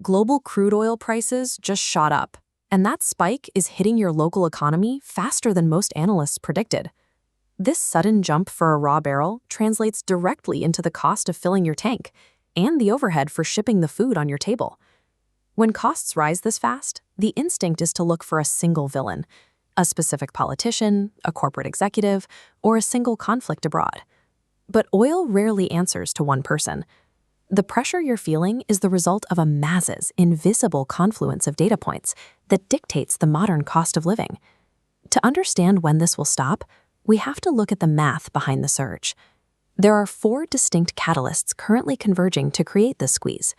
global crude oil prices just shot up, and that spike is hitting your local economy faster than most analysts predicted. This sudden jump for a raw barrel translates directly into the cost of filling your tank and the overhead for shipping the food on your table. When costs rise this fast, the instinct is to look for a single villain, a specific politician, a corporate executive, or a single conflict abroad. But oil rarely answers to one person. The pressure you're feeling is the result of a mass's invisible confluence of data points that dictates the modern cost of living. To understand when this will stop, we have to look at the math behind the surge. There are 4 distinct catalysts currently converging to create this squeeze.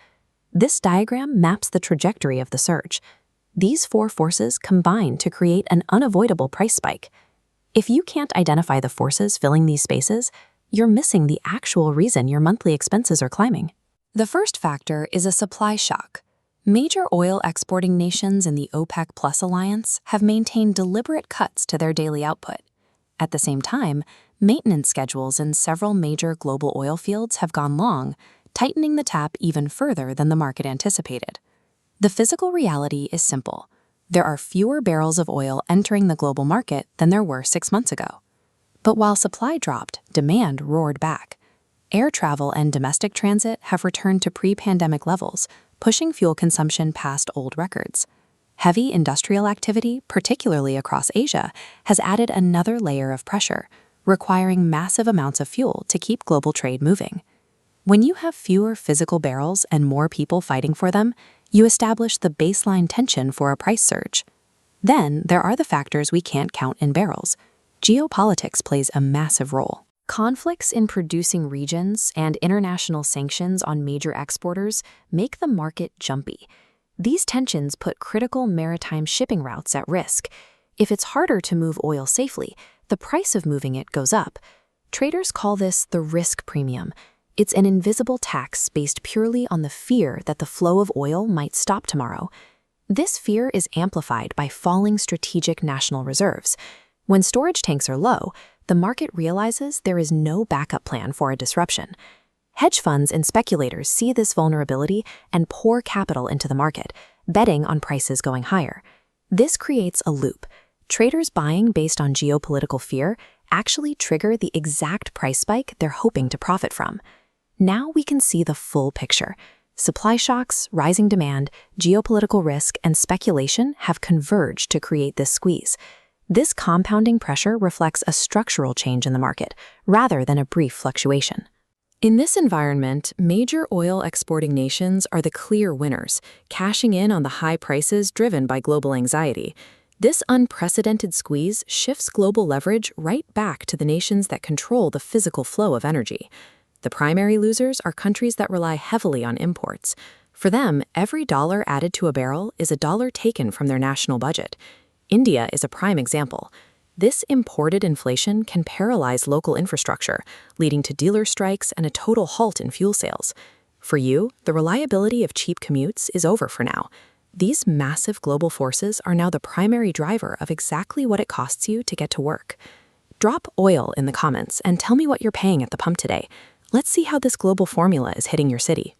This diagram maps the trajectory of the surge. These 4 forces combine to create an unavoidable price spike. If you can't identify the forces filling these spaces, you're missing the actual reason your monthly expenses are climbing. The first factor is a supply shock. Major oil exporting nations in the OPEC+ alliance have maintained deliberate cuts to their daily output. At the same time, maintenance schedules in several major global oil fields have gone long, tightening the tap even further than the market anticipated. The physical reality is simple. There are fewer barrels of oil entering the global market than there were 6 months ago. But while supply dropped, demand roared back. Air travel and domestic transit have returned to pre-pandemic levels, pushing fuel consumption past old records. Heavy industrial activity, particularly across Asia, has added another layer of pressure, requiring massive amounts of fuel to keep global trade moving. When you have fewer physical barrels and more people fighting for them, you establish the baseline tension for a price surge. Then there are the factors we can't count in barrels. Geopolitics plays a massive role. Conflicts in producing regions and international sanctions on major exporters make the market jumpy. These tensions put critical maritime shipping routes at risk. If it's harder to move oil safely, the price of moving it goes up. Traders call this the risk premium. It's an invisible tax based purely on the fear that the flow of oil might stop tomorrow. This fear is amplified by falling strategic national reserves. When storage tanks are low, the market realizes there is no backup plan for a disruption. Hedge funds and speculators see this vulnerability and pour capital into the market, betting on prices going higher. This creates a loop. Traders buying based on geopolitical fear actually trigger the exact price spike they're hoping to profit from. Now we can see the full picture. Supply shocks, rising demand, geopolitical risk, and speculation have converged to create this squeeze. This compounding pressure reflects a structural change in the market, rather than a brief fluctuation. In this environment, major oil exporting nations are the clear winners, cashing in on the high prices driven by global anxiety. This unprecedented squeeze shifts global leverage right back to the nations that control the physical flow of energy. The primary losers are countries that rely heavily on imports. For them, every dollar added to a barrel is a dollar taken from their national budget. India is a prime example. This imported inflation can paralyze local infrastructure, leading to dealer strikes and a total halt in fuel sales. For you, the reliability of cheap commutes is over for now. These massive global forces are now the primary driver of exactly what it costs you to get to work. Drop oil in the comments and tell me what you're paying at the pump today. Let's see how this global formula is hitting your city.